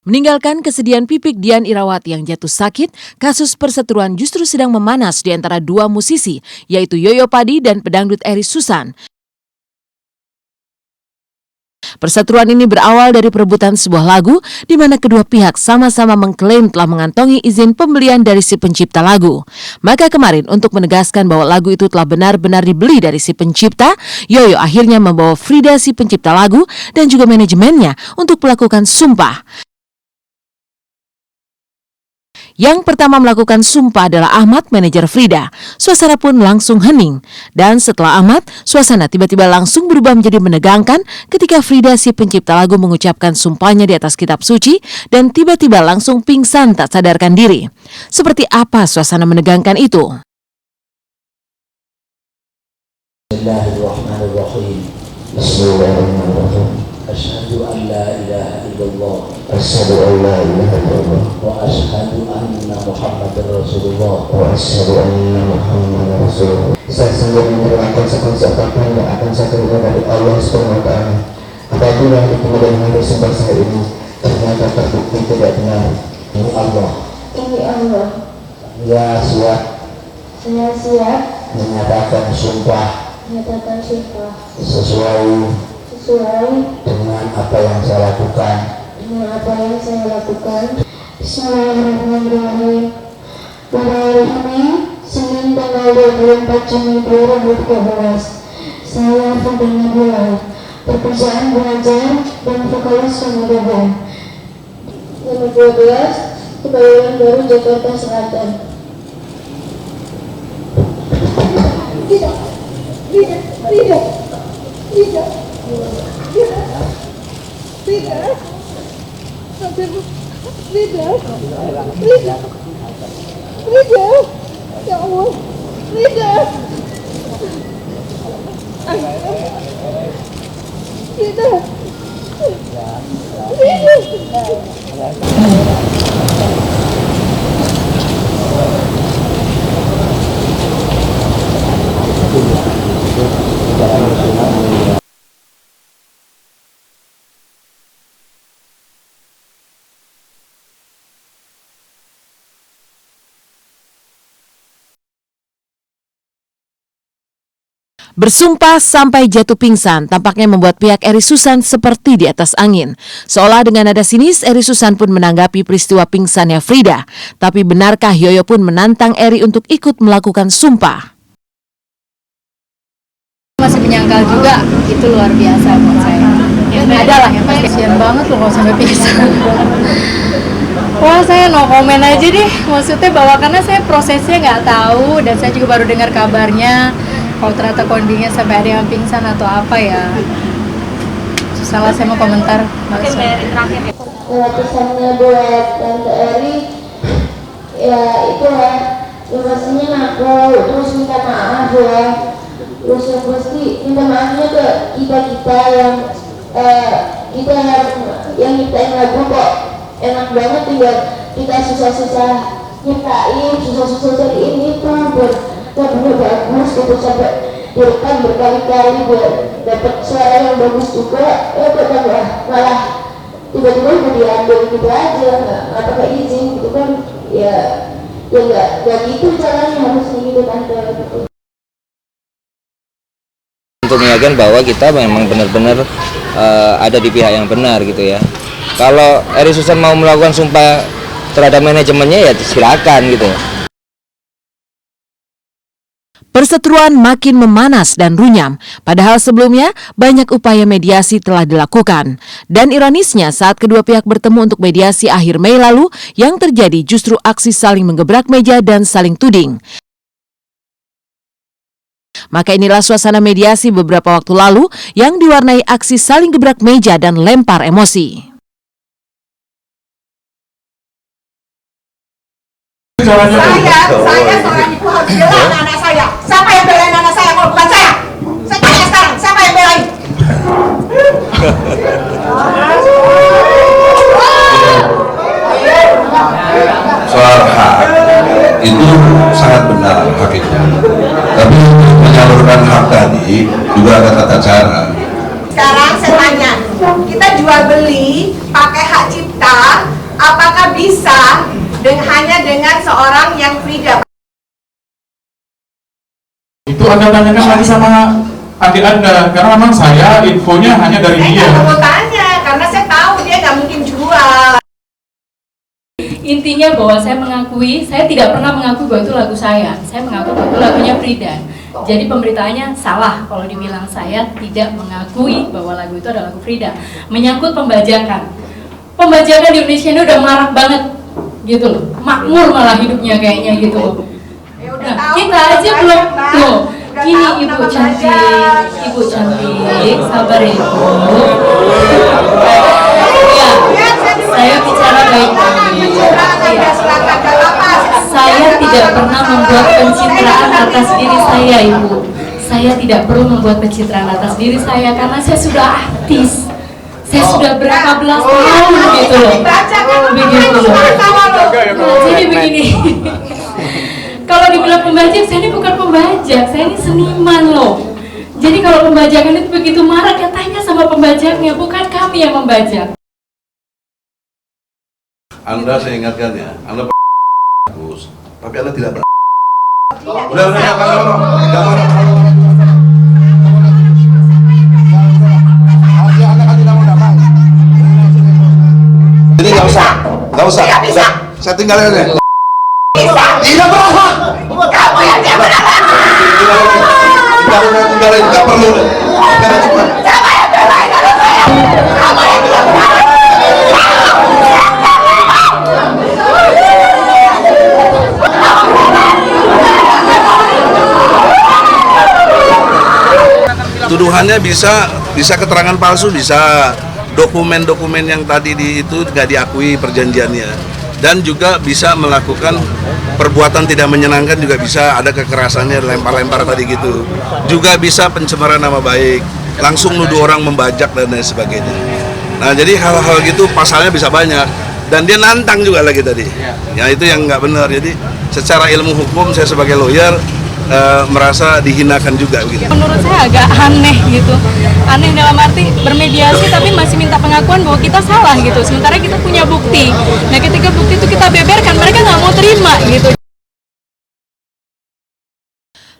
Meninggalkan kesedihan Pipik Dian Irawati yang jatuh sakit, kasus perseteruan justru sedang memanas di antara dua musisi, yaitu Yoyo Padi dan pedangdut Eris Susan. Perseteruan ini berawal dari perebutan sebuah lagu di mana kedua pihak sama-sama mengklaim telah mengantongi izin pembelian dari si pencipta lagu. Maka kemarin untuk menegaskan bahwa lagu itu telah benar-benar dibeli dari si pencipta, Yoyo akhirnya membawa Frida si pencipta lagu dan juga manajemennya untuk melakukan sumpah. Yang pertama melakukan sumpah adalah Ahmad, manajer Frida. Suasana pun langsung hening. Dan setelah Ahmad, suasana tiba-tiba langsung berubah menjadi menegangkan ketika Frida si pencipta lagu mengucapkan sumpahnya di atas kitab suci dan tiba-tiba langsung pingsan tak sadarkan diri. Seperti apa suasana menegangkan itu? Bismillahirrahmanirrahim. Bismillahirrahmanirrahim. Asyhadu an la ilaha illallah. Asyhadu an la ilaha illallah. Wa asyhadu anna Muhammadar Rasulullah. Wa asyhadu anna Muhammadar Rasulullah. Saya sanggup menerima konsekuensi apapun yang akan saya terima dari Allah Subhanahu wa taala. Apapun yang kemudian hari sumpah saya ini ternyata terbukti tidak benar. Ini Allah. Ini Allah. Ya siap. Saya siap Menyatakan sumpah sesuai dengan apa yang saya lakukan. Bismillahirrahmanirrahim. Pada hari ini, Senin tanggal 24 Juni 2013, saya Fadina Bulai, pekerjaan pengajar dan vokalis Pemuda Band. Nomor 12, Kebayoran Baru, Jakarta Selatan. Tidak. Ya Allah, Bersumpah sampai jatuh pingsan tampaknya membuat pihak Eris Susan seperti di atas angin. Seolah dengan nada sinis, Eris Susan pun menanggapi peristiwa pingsannya Frida. Tapi benarkah Yoyo pun menantang Eri untuk ikut melakukan sumpah? Masih menyangkal juga, itu luar biasa buat saya. Ada lah yang pasti kasihan banget loh kalau sampai pingsan. Wah, saya no comment aja deh. Maksudnya bahwa karena saya prosesnya nggak tahu dan saya juga baru dengar kabarnya. Kalau ternyata kondisinya sampai ada yang pingsan atau apa ya, susah lah saya mau komentar. Pesannya buat Tante Eri, ya itulah, pastinya ngaku, terus minta maaf ya. Terus yang pasti minta maafnya ke kita yang nyiptain lagu kok enak banget, tinggal kita susah-susah nyiptain, susah-susah cari ini tuh bener bagus gitu, sampai direkam berkali-kali buat dapat suara yang bagus juga, malah tiba-tiba udah diambil gitu aja, nggak pakai izin gitu kan, ya nggak gitu caranya, harusnya gitu Tante. Untuk meyakinkan bahwa kita memang benar-benar ada di pihak yang benar gitu ya. Kalau Eris Susan mau melakukan sumpah terhadap manajemennya ya silakan gitu. Perseteruan makin memanas dan runyam, padahal sebelumnya banyak upaya mediasi telah dilakukan. Dan ironisnya saat kedua pihak bertemu untuk mediasi akhir Mei lalu, yang terjadi justru aksi saling menggebrak meja dan saling tuding. Maka inilah suasana mediasi beberapa waktu lalu yang diwarnai aksi saling gebrak meja dan lempar emosi. Saya seorang ibu harus bela anak saya. Siapa yang belain anak saya kalau bukan saya? Saya tanya sekarang, siapa yang belain? Soal hak itu sangat benar haknya, tapi menyalurkan hak tadi juga ada tata cara. Sekarang saya tanya, kita jual beli pakai hak cipta apakah bisa hanya dengan seorang yang Frida? Itu Anda tanyakan lagi sama adik Anda, karena memang saya infonya hanya dari Saya dia. nggak mau tanya, karena saya tahu dia nggak mungkin jual. Intinya bahwa saya mengakui, saya tidak pernah mengakui bahwa itu lagu saya mengaku bahwa itu lagunya Frida. Jadi pemberitaannya salah kalau dibilang saya tidak mengakui bahwa lagu itu adalah lagu Frida. Menyangkut pembajakan di Indonesia ini udah marak banget gitu loh, makmur malah hidupnya kayaknya gitu loh. Ya udah Nah, tahu, kita aja belum Mbak. tuh. Udah Gini tahu ibu nama cantik, ibu cantik, sabar ya ibu. Ya, saya bicara baik-baik. Ya. Saya tidak pernah membuat pencitraan atas diri saya, ibu. Saya tidak perlu membuat pencitraan atas diri saya karena saya sudah artis. Saya sudah berapa belas tahun gitu loh. Begitu loh. Jadi begini. Kalau dibilang pembajak, saya ini bukan pembajak, saya ini seniman loh. Jadi kalau pembajakan itu begitu marak, ya tanya sama pembajaknya, bukan kami yang membajak. Anda saya ingatkan ya, Anda bagus, tapi Anda tidak ber. Udah, jangan marah. Jadi nggak usah. Udah, saya tinggalin aja. Tidak berhak. Kamu yang tidak berhak. Tinggalin, nggak perlu. Tinggalin cepat. Siapa yang belain anak saya? Kamu yang tidak berhak. Tuduhannya bisa keterangan palsu, bisa dokumen-dokumen yang tadi itu nggak diakui perjanjiannya, dan juga bisa melakukan perbuatan tidak menyenangkan, juga bisa ada kekerasannya, lempar-lempar tadi gitu, juga bisa pencemaran nama baik, langsung nuduh orang membajak dan lain sebagainya. Nah jadi hal-hal gitu pasalnya bisa banyak, dan dia nantang juga lagi tadi, ya itu yang nggak benar. Jadi secara ilmu hukum saya sebagai lawyer merasa dihinakan juga gitu. Menurut saya agak aneh gitu, aneh dalam arti bermediasi tapi masih minta pengakuan bahwa kita salah gitu, sementara kita punya bukti. Nah ketika bukti itu kita beberkan, mereka nggak mau terima gitu.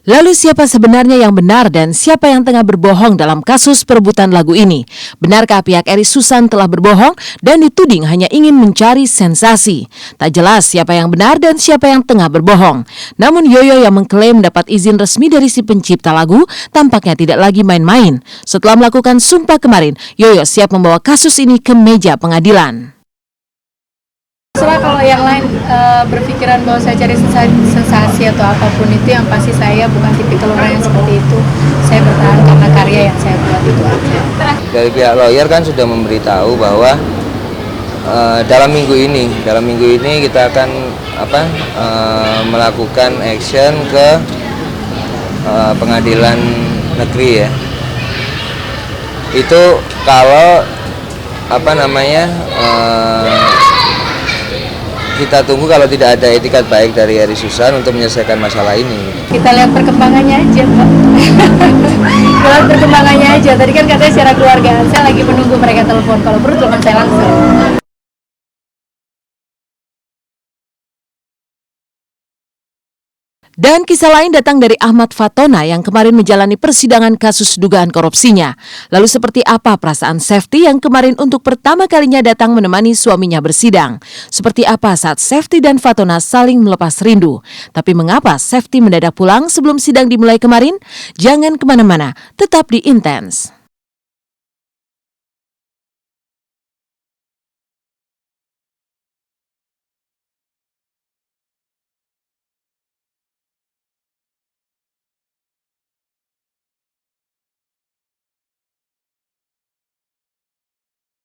Lalu siapa sebenarnya yang benar dan siapa yang tengah berbohong dalam kasus perebutan lagu ini? Benarkah pihak Eri Susan telah berbohong dan dituding hanya ingin mencari sensasi? Tak jelas siapa yang benar dan siapa yang tengah berbohong. Namun Yoyo yang mengklaim dapat izin resmi dari si pencipta lagu tampaknya tidak lagi main-main. Setelah melakukan sumpah kemarin, Yoyo siap membawa kasus ini ke meja pengadilan. Setelah kalau yang lain berpikiran bahwa saya cari sensasi atau apapun itu, yang pasti saya bukan tipikal orang yang seperti itu. Saya bertahan karena karya yang saya buat itu aja. Dari pihak lawyer kan sudah memberitahu bahwa dalam minggu ini kita akan melakukan action ke pengadilan negeri ya. Itu kalau kita tunggu kalau tidak ada etikat baik dari Eri Susan untuk menyelesaikan masalah ini. Kita lihat perkembangannya aja, Pak. Kita lihat perkembangannya aja. Tadi kan katanya secara keluarga. Saya lagi menunggu mereka telepon. Kalau perlu telepon saya langsung. Dan kisah lain datang dari Ahmad Fatona yang kemarin menjalani persidangan kasus dugaan korupsinya. Lalu seperti apa perasaan Safety yang kemarin untuk pertama kalinya datang menemani suaminya bersidang? Seperti apa saat Safety dan Fatona saling melepas rindu? Tapi mengapa Safety mendadak pulang sebelum sidang dimulai kemarin? Jangan kemana-mana, tetap di Intens.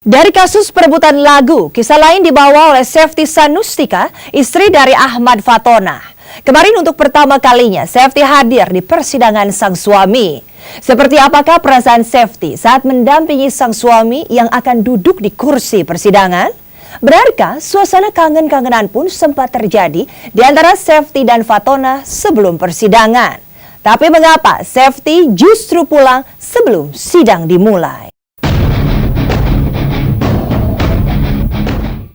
Dari kasus perebutan lagu, kisah lain dibawa oleh Safety Sanustika, istri dari Ahmad Fatona. Kemarin untuk pertama kalinya, Safety hadir di persidangan sang suami. Seperti apakah perasaan Safety saat mendampingi sang suami yang akan duduk di kursi persidangan? Benarkah suasana kangen-kangenan pun sempat terjadi di antara Safety dan Fatona sebelum persidangan? Tapi mengapa Safety justru pulang sebelum sidang dimulai?